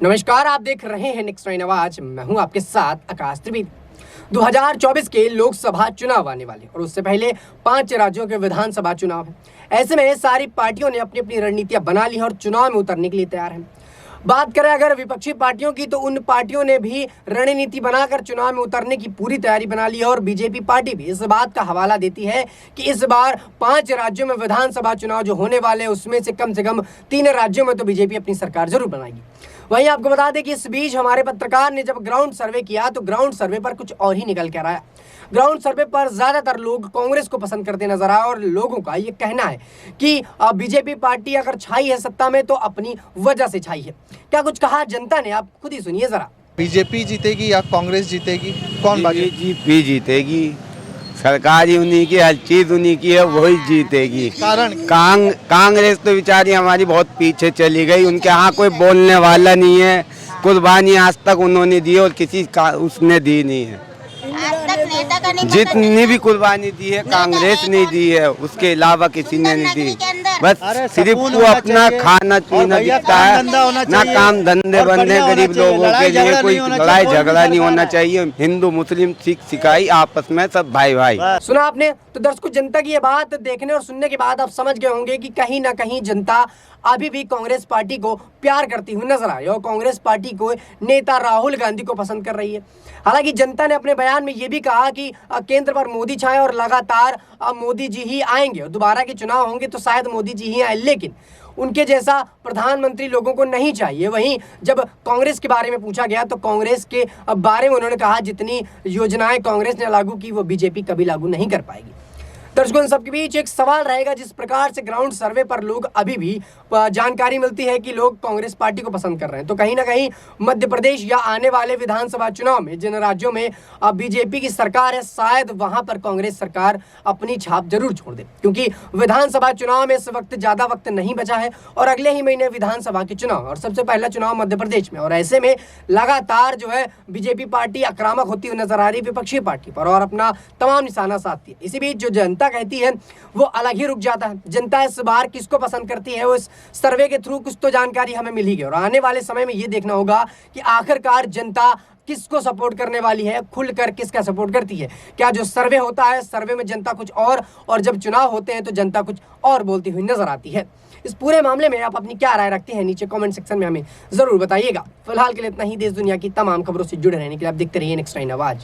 नमस्कार, आप देख रहे हैं नेक्स्ट नाइन आवाज। मैं हूं आपके साथ आकाश त्रिवेदी। 2024 के लोकसभा चुनाव आने वाले और उससे पहले 5 राज्यों के विधानसभा चुनाव है। ऐसे में सारी पार्टियों ने अपनी अपनी रणनीतियां बना ली हैं और चुनाव में उतरने के लिए तैयार हैं। बात करें अगर विपक्षी पार्टियों की, तो उन पार्टियों ने भी रणनीति बनाकर चुनाव में उतरने की पूरी तैयारी बना ली है और बीजेपी पार्टी भी इस बात का हवाला देती है कि इस बार 5 राज्यों में विधानसभा चुनाव जो होने वाले हैं उसमें से कम 3 राज्यों में तो बीजेपी अपनी सरकार जरूर बनाएगी। वहीं आपको बता दें कि इस बीच हमारे पत्रकार ने जब ग्राउंड सर्वे किया तो ग्राउंड सर्वे पर कुछ और ही निकल कर आया। ग्राउंड सर्वे पर ज्यादातर लोग कांग्रेस को पसंद करते नजर आए और लोगों का ये कहना है कि बीजेपी पार्टी अगर छाई है सत्ता में तो अपनी वजह से छाई है। क्या कुछ कहा जनता ने, आप खुद ही सुनिए जरा। बीजेपी जीतेगी या कांग्रेस जीतेगी, कौन बाजी? बीजेपी जीतेगी। सरकार ही उन्हीं की, हर चीज उन्हीं की है, वही जीतेगी। कारण? कांग्रेस तो बेचारी हमारी बहुत पीछे चली गई। उनके यहाँ कोई बोलने वाला नहीं है। कुर्बानी आज तक उन्होंने दी और किसी का उसने दी नहीं है। जितनी भी कुर्बानी दी है कांग्रेस ने दी है, उसके अलावा किसी ने नहीं दी। बस सिर्फ वो अपना खाना पीना दिखता है, ना काम धंधे बंदे। गरीब लोगों के लिए कोई लड़ाई झगड़ा नहीं होना चाहिए। हिंदू मुस्लिम सिख ईसाई आपस में सब भाई भाई। सुना आपने? तो दर्शकों, जनता की ये बात देखने और सुनने के बाद आप समझ गए होंगे कि कहीं ना कहीं जनता अभी भी कांग्रेस पार्टी को प्यार करती हुई नजर आई और कांग्रेस पार्टी को नेता राहुल गांधी को पसंद कर रही है। हालांकि जनता ने अपने बयान में ये भी कहा कि केंद्र पर मोदी छाए और लगातार मोदी जी ही आएंगे और दोबारा के चुनाव होंगे तो शायद मोदी जी ही आए, लेकिन उनके जैसा प्रधानमंत्री लोगों को नहीं चाहिए। वहीं जब कांग्रेस के बारे में पूछा गया तो कांग्रेस के बारे में उन्होंने कहा जितनी योजनाएं कांग्रेस ने लागू की वो बीजेपी कभी लागू नहीं कर पाएगी। दर्शकों, इन सबके बीच एक सवाल रहेगा, जिस प्रकार से ग्राउंड सर्वे पर लोग अभी भी जानकारी मिलती है कि लोग कांग्रेस पार्टी को पसंद कर रहे हैं, तो कहीं ना कहीं मध्य प्रदेश या आने वाले विधानसभा चुनाव में जिन राज्यों में बीजेपी की सरकार है शायद वहां पर कांग्रेस सरकार अपनी छाप जरूर छोड़ दे, क्योंकि विधानसभा चुनाव में इस वक्त ज्यादा वक्त नहीं बचा है और अगले ही महीने विधानसभा के चुनाव और सबसे पहला चुनाव मध्य प्रदेश में। और ऐसे में लगातार जो है बीजेपी पार्टी आक्रामक होती हुई नजर आ रही है विपक्षी पार्टी पर और अपना तमाम निशाना साधती है। इसी बीच जो जनता कहती है वो अलग ही रुक जाता है। जनता इस बार किसको पसंद करती है वो इस सर्वे के थ्रू कुछ तो जानकारी हमें मिल ही गई और आने वाले समय में ये देखना होगा कि आखिरकार जनता किसको सपोर्ट करने वाली है, खुलकर किसका सपोर्ट करती है। क्या जो सर्वे होता है, सर्वे में जनता कुछ और जब चुनाव होते हैं तो जनता कुछ और बोलती हुई नजर आती है। इस पूरे मामले में आप अपनी क्या राय रखते हैं नीचे कमेंट सेक्शन में हमें जरूर बताइएगा। फिलहाल के लिए इतना ही। देश दुनिया की तमाम खबरों से जुड़े रहने के लिए आप देखते रहिए नेक्स्ट नाइन आवाज।